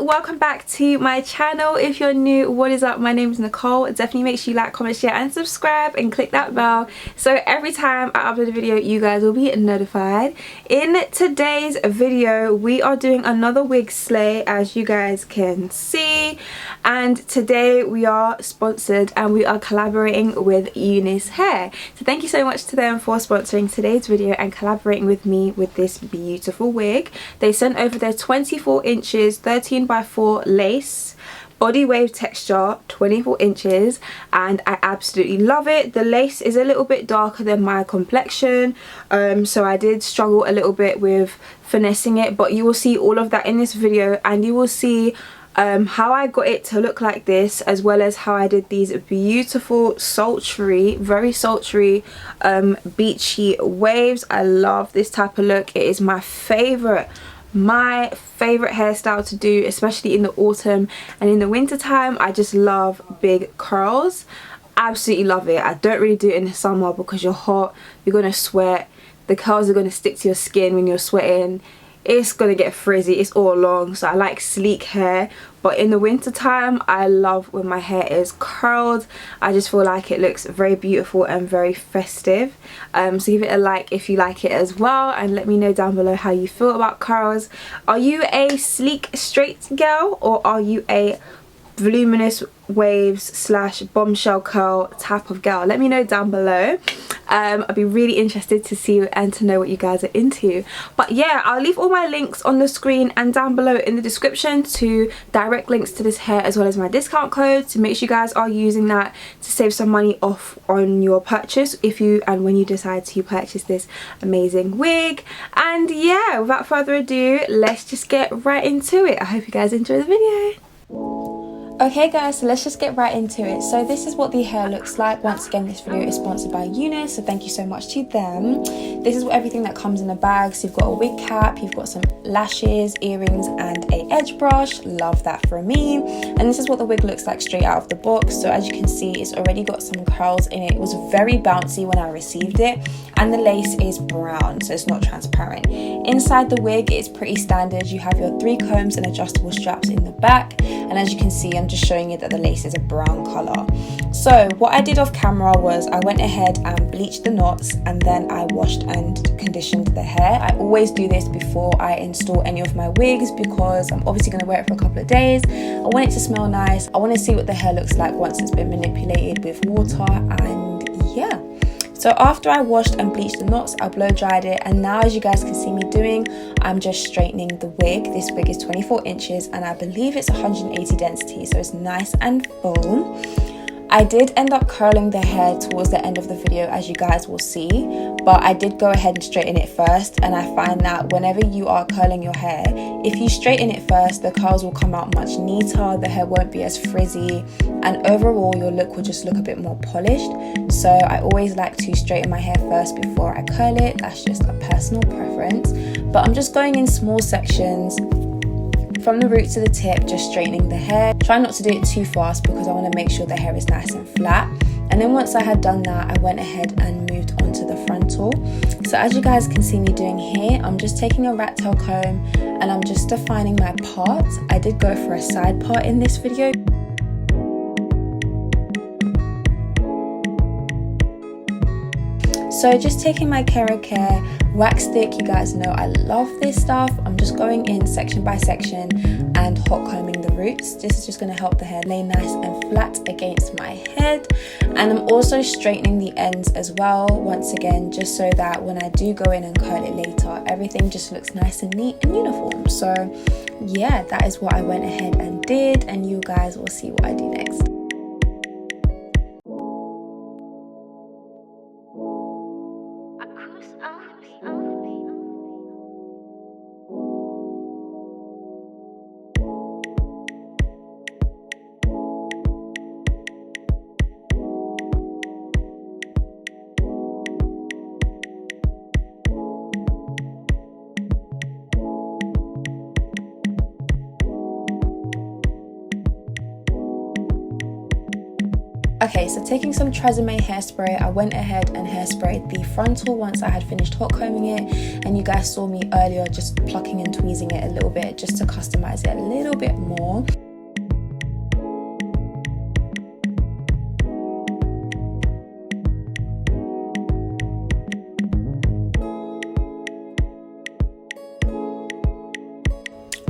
Welcome back to my channel. If you're new, what is up? My name is Nicole. Definitely make sure you like, comment, share and subscribe and click that bell so every time I upload a video you guys will be notified. In today's video we are doing another wig slay, as you guys can see, and today we are sponsored and we are collaborating with UNicehair. So thank you so much to them for sponsoring today's video and collaborating with me with this beautiful wig. They sent over their 24 inches 13x4 lace body wave texture, 24 inches, and I absolutely love it. The lace is a little bit darker than my complexion, so I did struggle a little bit with finessing it, but you will see all of that in this video, and you will see how I got it to look like this, as well as how I did these beautiful sultry, very sultry beachy waves. I love this type of look. It is my favorite hairstyle to do, especially in the autumn and in the winter time. I just love big curls, absolutely love it. I don't really do it in the summer because you're hot, you're gonna sweat, the curls are gonna stick to your skin when you're sweating, it's gonna get frizzy, it's all long. So I like sleek hair, but in the winter time I love when my hair is curled. I just feel like it looks very beautiful and very festive. So give it a like if you like it as well, and let me know down below how you feel about curls. Are you a sleek straight girl, or are you a voluminous waves slash bombshell curl type of girl? Let me know down below. I'd be really interested to see and to know what you guys are into. But yeah, I'll leave all my links on the screen and down below in the description to direct links to this hair, as well as my discount code, to make sure you guys are using that to save some money off on your purchase if you and when you decide to purchase this amazing wig. And yeah, without further ado, let's just get right into it. I hope you guys enjoy the video. Okay guys, so let's just get right into it. So this is what the hair looks like. Once again, this video is sponsored by Unice, so thank you so much to them. This is everything that comes in a bag. So you've got a wig cap, you've got some lashes, earrings and a edge brush. Love that for me. And this is what the wig looks like straight out of the box. So as you can see, it's already got some curls in it. It was very bouncy when I received it, and the lace is brown, so it's not transparent. Inside the wig, it's pretty standard. You have your 3 combs and adjustable straps in the back, and as you can see, I'm just showing you that the lace is a brown color. So what I did off camera was I went ahead and bleached the knots, and then I washed and conditioned the hair. I always do this before I install any of my wigs because I'm obviously going to wear it for a couple of days. I want it to smell nice. I want to see what the hair looks like once it's been manipulated with water, and yeah. So after I washed and bleached the knots, I blow dried it, and now as you guys can see me doing, I'm just straightening the wig. This wig is 24 inches and I believe it's 180 density, so it's nice and full. I did end up curling the hair towards the end of the video, as you guys will see, but I did go ahead and straighten it first, and I find that whenever you are curling your hair, if you straighten it first, the curls will come out much neater, the hair won't be as frizzy, and overall your look will just look a bit more polished. So I always like to straighten my hair first before I curl it. That's just a personal preference, but I'm just going in small sections from the root to the tip, just straightening the hair. Try not to do it too fast because I want to make sure the hair is nice and flat. And then once I had done that, I went ahead and moved on to the frontal. So as you guys can see me doing here, I'm just taking a rat tail comb and I'm just defining my parts. I did go for a side part in this video. So just taking my Kera Care wax stick, you guys know I love this stuff. I'm just going in section by section and hot combing the roots. This is just going to help the hair lay nice and flat against my head. And I'm also straightening the ends as well, once again, just so that when I do go in and curl it later, everything just looks nice and neat and uniform. So yeah, that is what I went ahead and did, and you guys will see what I do next. Okay, so taking some Tresemme hairspray, I went ahead and hairsprayed the frontal once I had finished hot combing it, and you guys saw me earlier just plucking and tweezing it a little bit just to customize it a little bit more.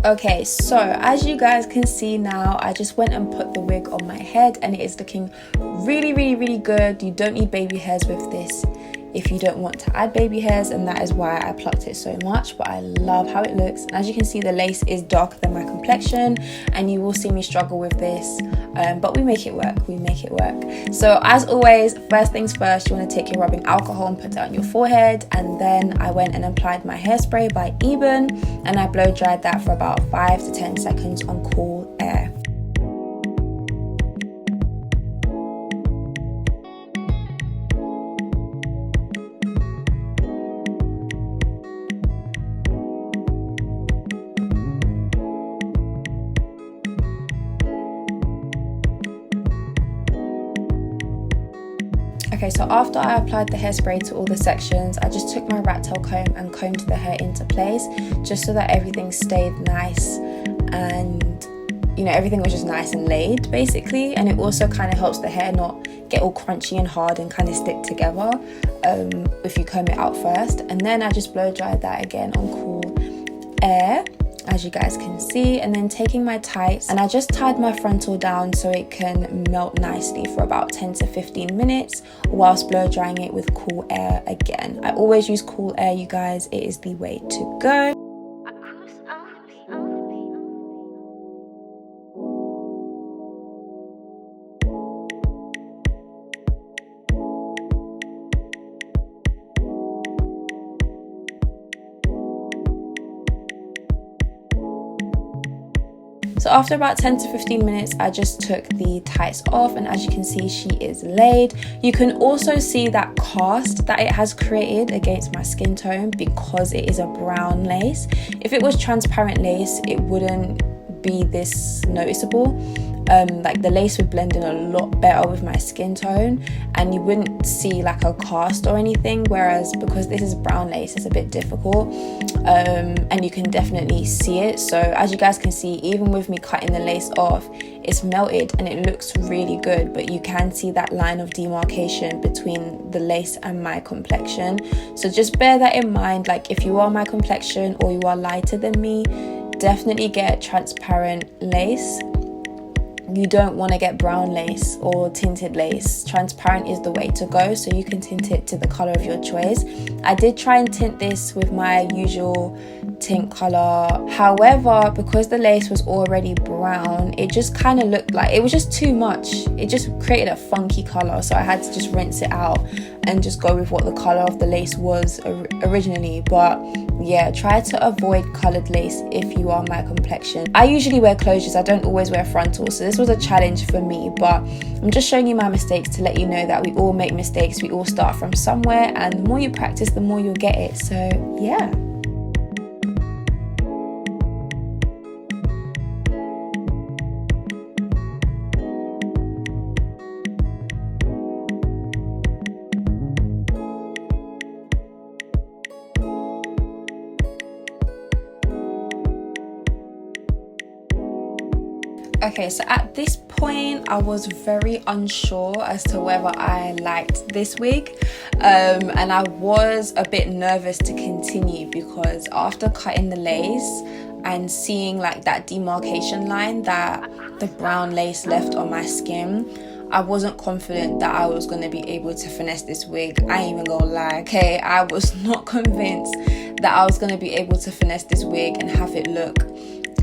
Okay, so as you guys can see now, I just went and put the wig on my head and it is looking really good. You don't need baby hairs with this if you don't want to add baby hairs, and that is why I plucked it so much, but I love how it looks. And as you can see, the lace is darker than my complexion and you will see me struggle with this, but we make it work, So as always, first things first, you want to take your rubbing alcohol and put it on your forehead, and then I went and applied my hairspray by Eben and I blow dried that for about 5 to 10 seconds on cool air. Okay, so after I applied the hairspray to all the sections, I just took my rat tail comb and combed the hair into place just so that everything stayed nice and, you know, everything was just nice and laid basically. And it also kind of helps the hair not get all crunchy and hard and kind of stick together if you comb it out first. And then I just blow dried that again on cool air, as you guys can see, and then taking my tights, and I just tied my frontal down so it can melt nicely for about 10 to 15 minutes whilst blow drying it with cool air again. I always use cool air, you guys, it is the way to go. So after about 10 to 15 minutes, I just took the tights off, and as you can see, she is laid. You can also see that cast that it has created against my skin tone because it is a brown lace. If it was transparent lace, it wouldn't be this noticeable. Like the lace would blend in a lot better with my skin tone and you wouldn't see like a cast or anything, whereas because this is brown lace, it's a bit difficult, and you can definitely see it. So as you guys can see, even with me cutting the lace off, it's melted and it looks really good, but you can see that line of demarcation between the lace and my complexion. So just bear that in mind, like if you are my complexion or you are lighter than me, definitely get transparent lace. You don't want to get brown lace or tinted lace. Transparent is the way to go, so you can tint it to the color of your choice. I did try and tint this with my usual tint color, however, because the lace was already brown, it just kind of looked like it was just too much. It just created a funky color, so I had to just rinse it out and just go with what the color of the lace was originally. But yeah, try to avoid colored lace if you are my complexion. I usually wear closures, I don't always wear frontals, so this was a challenge for me, but I'm just showing you my mistakes to let you know that we all make mistakes, we all start from somewhere, and the more you practice, the more you'll get it. So yeah. Okay, so at this point I was very unsure as to whether I liked this wig, and I was a bit nervous to continue because after cutting the lace and seeing like that demarcation line that the brown lace left on my skin, I wasn't confident that I was going to be able to finesse this wig. I ain't even gonna lie, okay? I was not convinced that I was going to be able to finesse this wig and have it look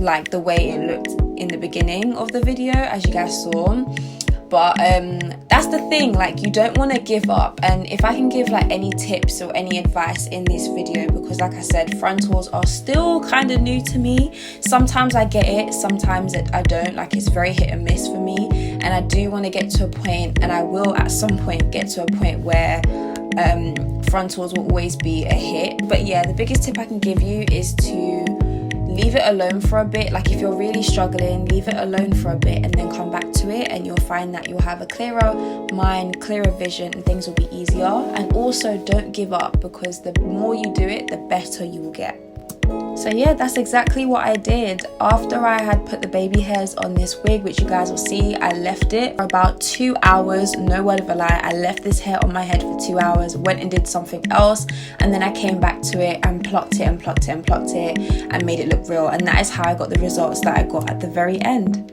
like the way it looked in the beginning of the video, as you guys saw. But that's the thing, like you don't want to give up. And if I can give like any tips or any advice in this video, because like I said, frontals are still kind of new to me. Sometimes I get it, sometimes I don't. Like it's very hit and miss for me, and I do want to get to a point, and I will at some point get to a point where frontals will always be a hit. But yeah, the biggest tip I can give you is to leave it alone for a bit. Like if you're really struggling, leave it alone for a bit and then come back to it, and you'll find that you'll have a clearer mind, clearer vision, and things will be easier. And also don't give up, because the more you do it, the better you will get. So yeah, that's exactly what I did. After I had put the baby hairs on this wig, which you guys will see, I left it for about 2 hours. No word of a lie, I left this hair on my head for 2 hours, went and did something else, and then I came back to it and plucked it and plucked it and plucked it and made it look real. And that is how I got the results that I got at the very end.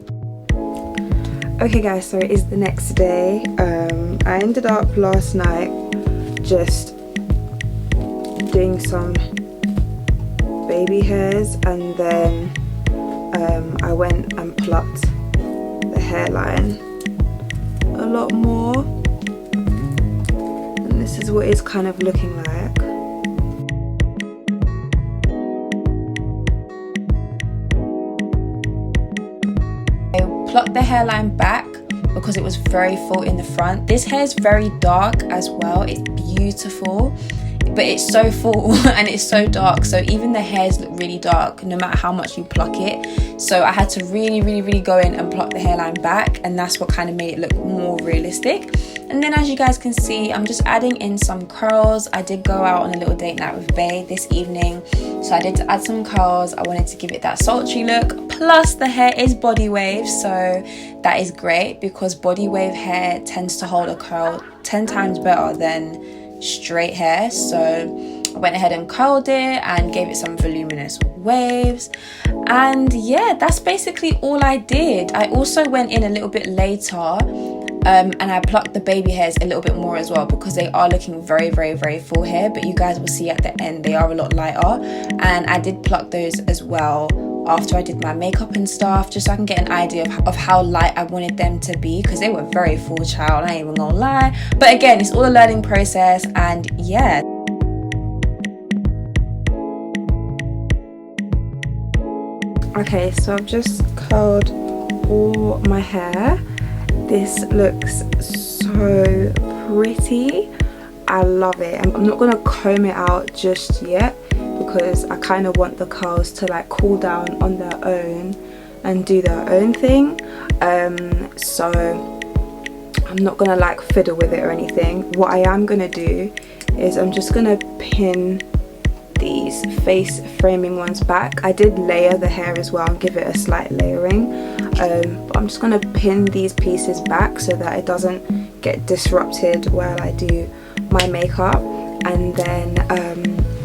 Okay guys, so it is the next day. I ended up last night just doing some baby hairs, and then I went and plucked the hairline a lot more, and this is what it's kind of looking like. I plucked the hairline back because it was very full in the front. This hair is very dark as well, it's beautiful, but it's so full and it's so dark, so even the hairs look really dark no matter how much you pluck it. So I had to really go in and pluck the hairline back, and that's what kind of made it look more realistic. And then as you guys can see, I'm just adding in some curls. I did go out on a little date night with Bae this evening, so I did add some curls. I wanted to give it that sultry look, plus the hair is body wave, so that is great because body wave hair tends to hold a curl 10 times better than straight hair. So I went ahead and curled it and gave it some voluminous waves, and yeah, that's basically all I did. I also went in a little bit later and I plucked the baby hairs a little bit more as well, because they are looking very full hair, but you guys will see at the end they are a lot lighter, and I did pluck those as well after I did my makeup and stuff, just so I can get an idea of how light I wanted them to be, because they were very full, child, I ain't even gonna lie. But again, it's all a learning process, and yeah. Okay, so I've just curled all my hair. This looks so pretty. I love it. I'm not gonna comb it out just yet, because I kind of want the curls to like cool down on their own and do their own thing. So I'm not gonna like fiddle with it or anything. What I am gonna do is I'm just gonna pin these face framing ones back. I did layer the hair as well and give it a slight layering, but I'm just gonna pin these pieces back so that it doesn't get disrupted while I do my makeup. And then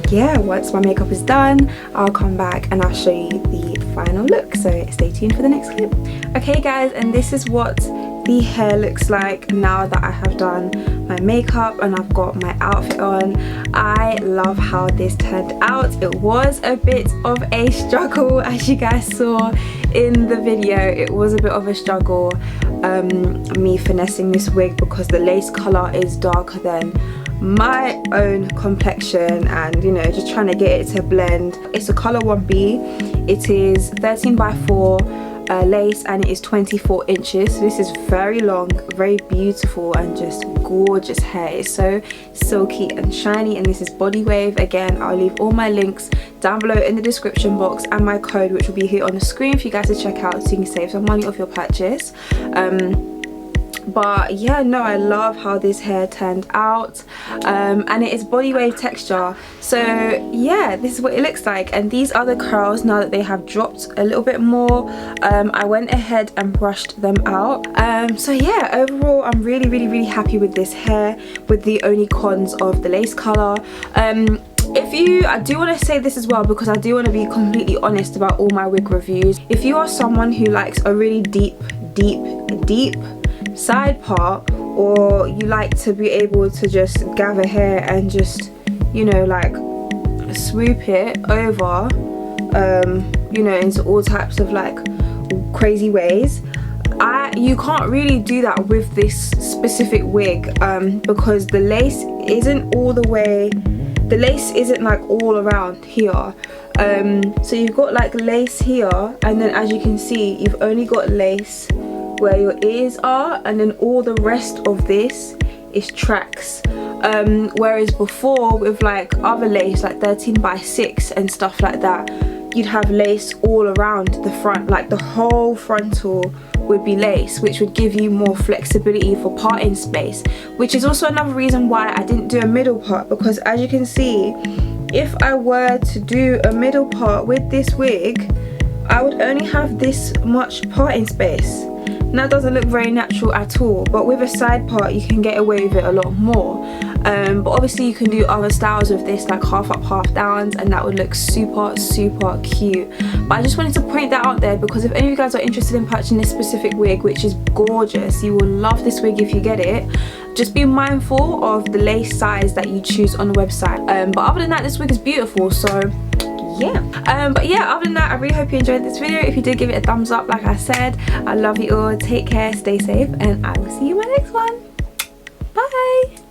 yeah, once my makeup is done, I'll come back and I'll show you the final look, so stay tuned for the next clip. Okay guys, and this is what the hair looks like now that I have done my makeup and I've got my outfit on. I love how this turned out. It was a bit of a struggle, as you guys saw in the video. It was a bit of a struggle, me finessing this wig, because the lace color is darker than my own complexion, and you know, just trying to get it to blend. It's a color 1B. It is 13 by 4 lace, and it is 24 inches. So this is very long, very beautiful, and just gorgeous hair. It's so silky and shiny, and this is body wave. Again, I'll leave all my links down below in the description box, and my code, which will be here on the screen for you guys to check out, so you can save some money off your purchase. But yeah, no, I love how this hair turned out, and it is body wave texture. So yeah, this is what it looks like. And these are the curls now that they have dropped a little bit more. I went ahead and brushed them out. So yeah, overall I'm really happy with this hair, with the only cons of the lace color. I do want to say this as well, because I do want to be completely honest about all my wig reviews. If you are someone who likes a really deep side part, or you like to be able to just gather hair and just, you know, like swoop it over, you know, into all types of like crazy ways, you can't really do that with this specific wig, because the lace isn't all the way, the lace isn't like all around here. So you've got like lace here, and then as you can see, you've only got lace where your ears are, and then all the rest of this is tracks. Whereas before with like other lace, like 13 by 6 and stuff like that, you'd have lace all around the front, like the whole frontal would be lace, which would give you more flexibility for parting space, which is also another reason why I didn't do a middle part, because as you can see, if I were to do a middle part with this wig, I would only have this much parting space. And that doesn't look very natural at all, but with a side part you can get away with it a lot more. But obviously you can do other styles with this, like half up half downs, and that would look super cute. But I just wanted to point that out there, because if any of you guys are interested in purchasing this specific wig, which is gorgeous, you will love this wig if you get it, just be mindful of the lace size that you choose on the website. But other than that, this wig is beautiful, so yeah. But yeah, other than that, I really hope you enjoyed this video. If you did, give it a thumbs up. Like I said, I love you all. Take care, stay safe, and I will see you in my next one. Bye.